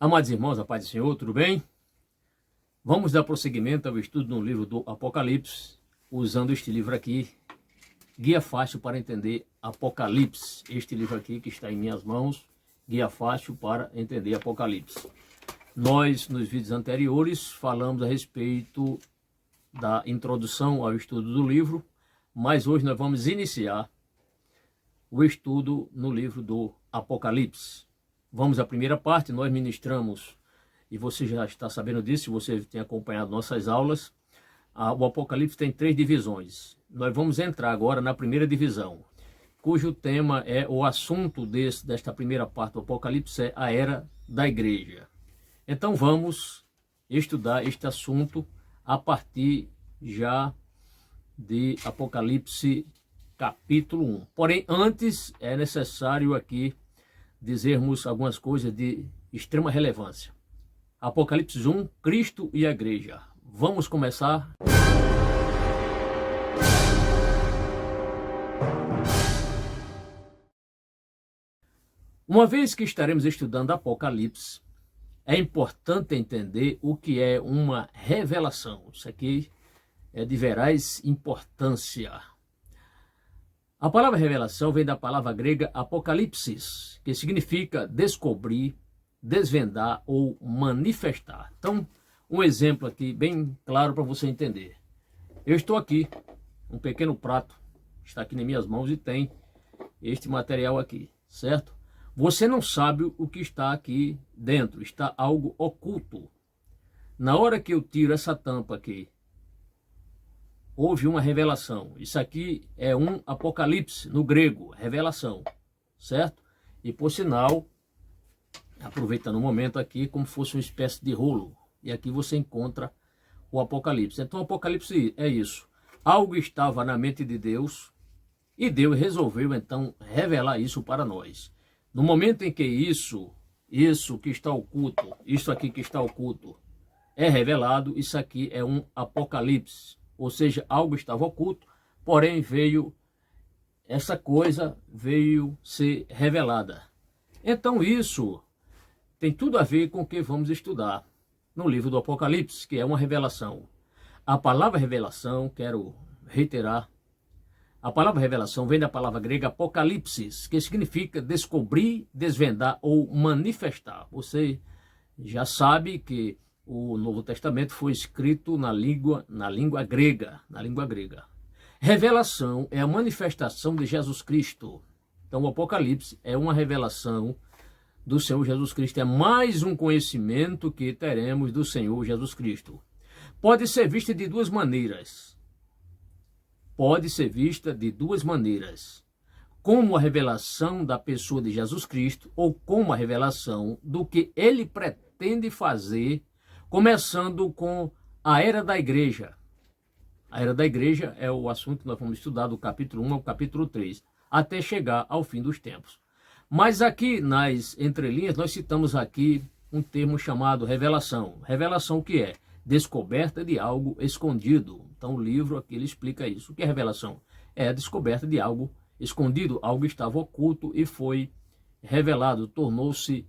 Amados irmãos, a paz do Senhor, tudo bem? Vamos dar prosseguimento ao estudo no livro do Apocalipse, usando este livro aqui, Guia Fácil para Entender Apocalipse. Este livro aqui que está em minhas mãos, Guia Fácil para Entender Apocalipse. Nós, nos vídeos anteriores, falamos a respeito da introdução ao estudo do livro, mas hoje nós vamos iniciar o estudo no livro do Apocalipse. Vamos à primeira parte. Nós ministramos, e você já está sabendo disso, se você tem acompanhado nossas aulas, o Apocalipse tem 3 divisões. Nós vamos entrar agora na primeira divisão, cujo tema é, o assunto desta primeira parte do Apocalipse é a Era da Igreja. Então vamos estudar este assunto a partir já de Apocalipse capítulo 1. Porém, antes é necessário aqui dizermos algumas coisas de extrema relevância. Apocalipse 1, Cristo e a Igreja. Vamos começar. Uma vez que estaremos estudando Apocalipse, é importante entender o que é uma revelação. Isso aqui é de veraz importância. A palavra revelação vem da palavra grega apocalipsis, que significa descobrir, desvendar ou manifestar. Então, um exemplo aqui bem claro para você entender. Eu estou aqui, um pequeno prato, está aqui nas minhas mãos e tem este material aqui, certo? Você não sabe o que está aqui dentro, está algo oculto. Na hora que eu tiro essa tampa aqui, houve uma revelação. Isso aqui é um apocalipse, no grego, revelação, certo? E por sinal, aproveitando o momento aqui, como fosse uma espécie de rolo. E aqui você encontra o Apocalipse. Então o Apocalipse é isso. Algo estava na mente de Deus e Deus resolveu então revelar isso para nós. No momento em que isso que está oculto, isso aqui que está oculto é revelado, isso aqui é um Apocalipse. Ou seja, algo estava oculto, porém essa coisa veio ser revelada. Então isso tem tudo a ver com o que vamos estudar no livro do Apocalipse, que é uma revelação. A palavra revelação, quero reiterar, a palavra revelação vem da palavra grega apocalipsis, que significa descobrir, desvendar ou manifestar. Você já sabe que o Novo Testamento foi escrito na língua grega, Revelação é a manifestação de Jesus Cristo. Então o Apocalipse é uma revelação do Senhor Jesus Cristo. É mais um conhecimento que teremos do Senhor Jesus Cristo. Pode ser vista de duas maneiras. Como a revelação da pessoa de Jesus Cristo ou como a revelação do que ele pretende fazer, começando com a Era da Igreja. A Era da Igreja é o assunto que nós vamos estudar do capítulo 1 ao capítulo 3, até chegar ao fim dos tempos. Mas aqui nas entrelinhas nós citamos aqui um termo chamado revelação. Revelação o que é? Descoberta de algo escondido. Então o livro aqui ele explica isso. O que é revelação? É a descoberta de algo escondido, algo estava oculto e foi revelado, tornou-se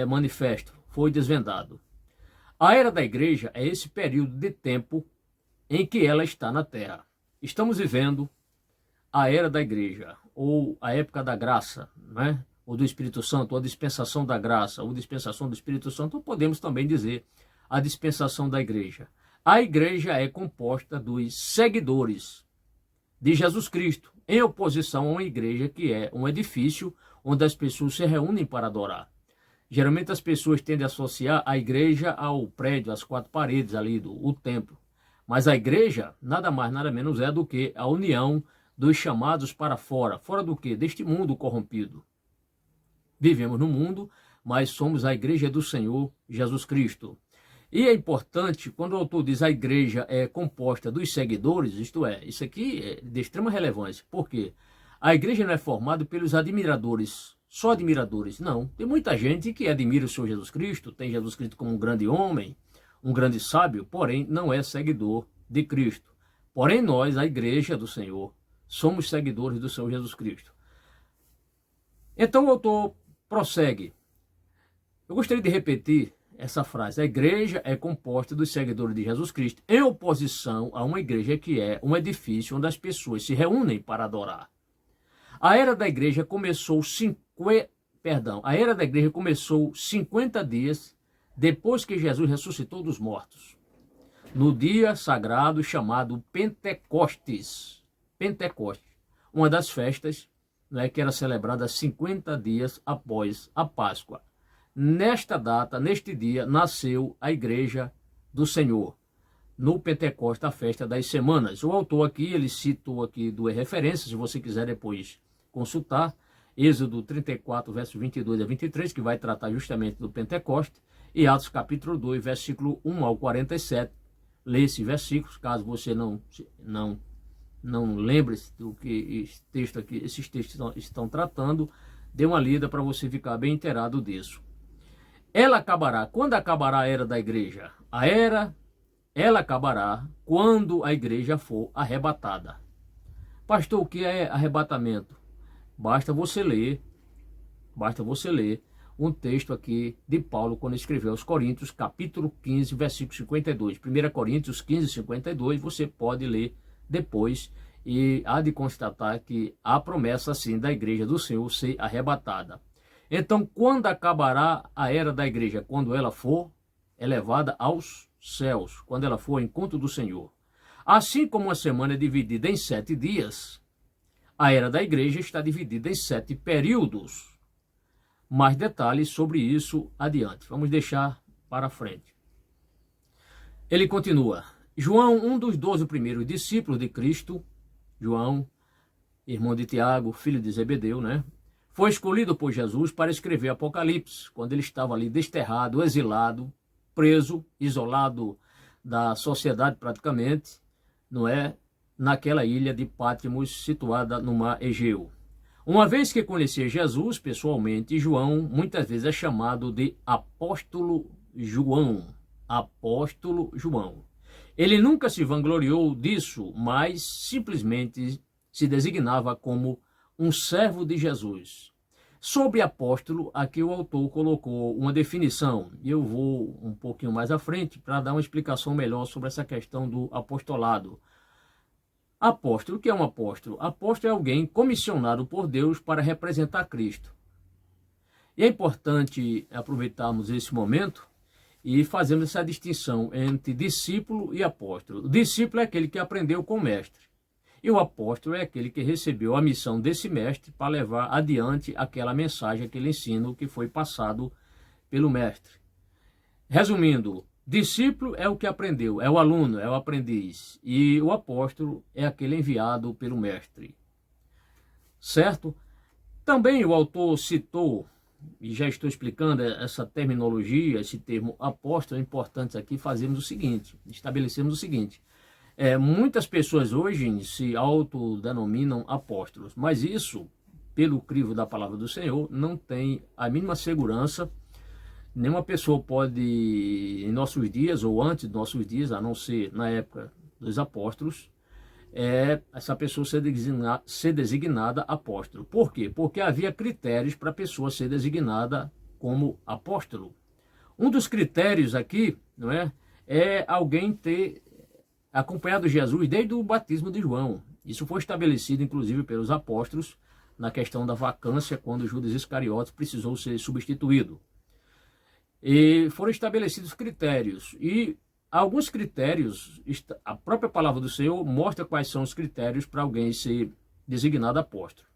manifesto, foi desvendado. A Era da Igreja é esse período de tempo em que ela está na Terra. Estamos vivendo a Era da Igreja, ou a época da graça, né? Ou do Espírito Santo, ou a dispensação da graça, ou dispensação do Espírito Santo, ou podemos também dizer a dispensação da Igreja. A Igreja é composta dos seguidores de Jesus Cristo, em oposição a uma igreja que é um edifício onde as pessoas se reúnem para adorar. Geralmente as pessoas tendem a associar a igreja ao prédio, às 4 paredes ali, o templo. Mas a igreja nada mais, nada menos é do que a união dos chamados para fora. Fora do quê? Deste mundo corrompido. Vivemos no mundo, mas somos a igreja do Senhor Jesus Cristo. E é importante, quando o autor diz a igreja é composta dos seguidores, isto é, isso aqui é de extrema relevância. Por quê? A igreja não é formada pelos admiradores, só admiradores, não. Tem muita gente que admira o Senhor Jesus Cristo, tem Jesus Cristo como um grande homem, um grande sábio, porém não é seguidor de Cristo. Porém nós, a igreja do Senhor, somos seguidores do Senhor Jesus Cristo. Então o autor prossegue. Eu gostaria de repetir essa frase. A igreja é composta dos seguidores de Jesus Cristo, em oposição a uma igreja que é um edifício onde as pessoas se reúnem para adorar. A era da igreja começou 50 dias depois que Jesus ressuscitou dos mortos, no dia sagrado chamado Pentecostes. Pentecostes, uma das festas, né, que era celebrada 50 dias após a Páscoa. Nesta data, neste dia, nasceu a Igreja do Senhor, no Pentecostes, a festa das semanas. O autor aqui, ele citou aqui duas referências, se você quiser depois consultar, Êxodo 34, versos 22 a 23, que vai tratar justamente do Pentecostes, e Atos capítulo 2, versículo 1 ao 47. Lê esses versículos, caso você não lembre do que esses textos estão tratando, dê uma lida para você ficar bem inteirado disso. Ela acabará. Quando acabará a era da igreja? Ela acabará quando a igreja for arrebatada. Pastor, o que é arrebatamento? Basta você ler um texto aqui de Paulo quando escreveu aos Coríntios, capítulo 15, versículo 52. 1 Coríntios 15, 52, você pode ler depois e há de constatar que há promessa, sim, da igreja do Senhor ser arrebatada. Então, quando acabará a era da igreja? Quando ela for elevada aos céus, quando ela for ao encontro do Senhor. Assim como uma semana é dividida em 7 dias, a era da igreja está dividida em 7 períodos. Mais detalhes sobre isso adiante. Vamos deixar para frente. Ele continua. João, um dos 12 primeiros discípulos de Cristo, João, irmão de Tiago, filho de Zebedeu, né? Foi escolhido por Jesus para escrever Apocalipse, quando ele estava ali desterrado, exilado, preso, isolado da sociedade praticamente, não é? Naquela ilha de Patmos, situada no mar Egeu. Uma vez que conhecia Jesus pessoalmente, João muitas vezes é chamado de Apóstolo João. Apóstolo João. Ele nunca se vangloriou disso, mas simplesmente se designava como um servo de Jesus. Sobre apóstolo, aqui o autor colocou uma definição, e eu vou um pouquinho mais à frente para dar uma explicação melhor sobre essa questão do apostolado. Apóstolo, o que é um apóstolo? Apóstolo é alguém comissionado por Deus para representar Cristo. E é importante aproveitarmos esse momento e fazermos essa distinção entre discípulo e apóstolo. O discípulo é aquele que aprendeu com o mestre. E o apóstolo é aquele que recebeu a missão desse mestre para levar adiante aquela mensagem, aquele ensino que foi passado pelo mestre. Resumindo, discípulo é o que aprendeu, é o aluno, é o aprendiz. E o apóstolo é aquele enviado pelo mestre. Certo? Também o autor citou, e já estou explicando essa terminologia, esse termo apóstolo, é importante aqui fazermos o seguinte, estabelecemos o seguinte. Muitas pessoas hoje se autodenominam apóstolos, mas isso, pelo crivo da palavra do Senhor, não tem a mínima segurança. Nenhuma pessoa pode, em nossos dias ou antes de nossos dias, a não ser na época dos apóstolos, essa pessoa ser designada apóstolo. Por quê? Porque havia critérios para a pessoa ser designada como apóstolo. Um dos critérios aqui, não é alguém ter acompanhado Jesus desde o batismo de João. Isso foi estabelecido, inclusive, pelos apóstolos na questão da vacância, quando Judas Iscariotes precisou ser substituído. E foram estabelecidos critérios. E alguns critérios, a própria palavra do Senhor mostra quais são os critérios para alguém ser designado apóstolo.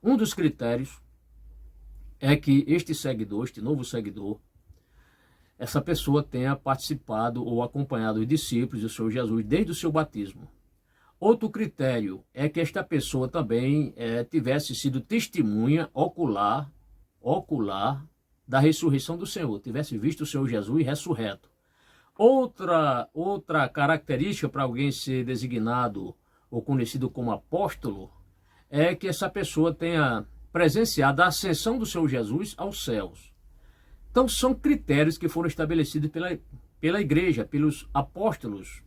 Um dos critérios é que este seguidor, este novo seguidor, essa pessoa tenha participado ou acompanhado os discípulos do Senhor Jesus desde o seu batismo. Outro critério é que esta pessoa também tivesse sido testemunha ocular da ressurreição do Senhor, tivesse visto o Senhor Jesus ressurreto. Outra característica para alguém ser designado ou conhecido como apóstolo é que essa pessoa tenha presenciado a ascensão do Senhor Jesus aos céus. Então, são critérios que foram estabelecidos pela igreja, pelos apóstolos,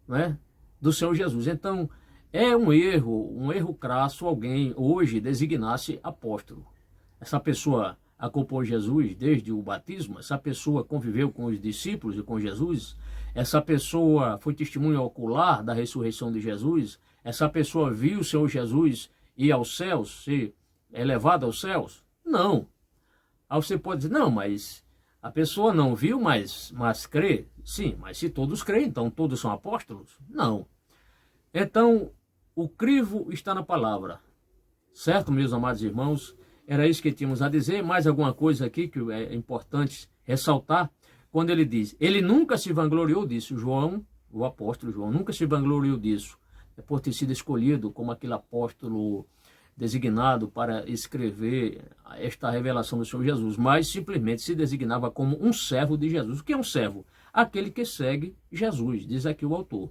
né, do Senhor Jesus. Então, é um erro crasso alguém hoje designar-se apóstolo. Essa pessoa acompanhou Jesus desde o batismo, essa pessoa conviveu com os discípulos e com Jesus, essa pessoa foi testemunha ocular da ressurreição de Jesus, essa pessoa viu o Senhor Jesus ir aos céus, ser elevado aos céus? Não. Aí você pode dizer, não, mas a pessoa não viu, mas crê. Sim, mas se todos creem, então todos são apóstolos? Não. Então, o crivo está na palavra. Certo, meus amados irmãos? Era isso que tínhamos a dizer. Mais alguma coisa aqui que é importante ressaltar. Quando ele diz, ele nunca se vangloriou disso. João, o apóstolo João, nunca se vangloriou disso. É por ter sido escolhido como aquele apóstolo designado para escrever esta revelação do Senhor Jesus, mas simplesmente se designava como um servo de Jesus. O que é um servo? Aquele que segue Jesus, diz aqui o autor.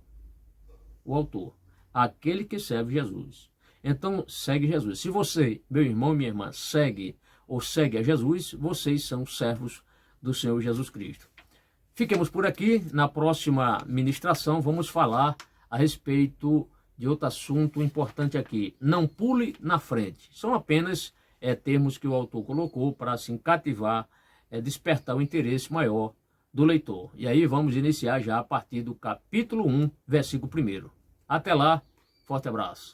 O autor. Aquele que serve Jesus. Então, segue Jesus. Se você, meu irmão e minha irmã, segue a Jesus, vocês são servos do Senhor Jesus Cristo. Fiquemos por aqui. Na próxima ministração, vamos falar a respeito de outro assunto importante aqui. Não pule na frente. São apenas termos que o autor colocou para assim cativar, despertar o interesse maior do leitor. E aí vamos iniciar já a partir do capítulo 1, versículo 1. Até lá, forte abraço.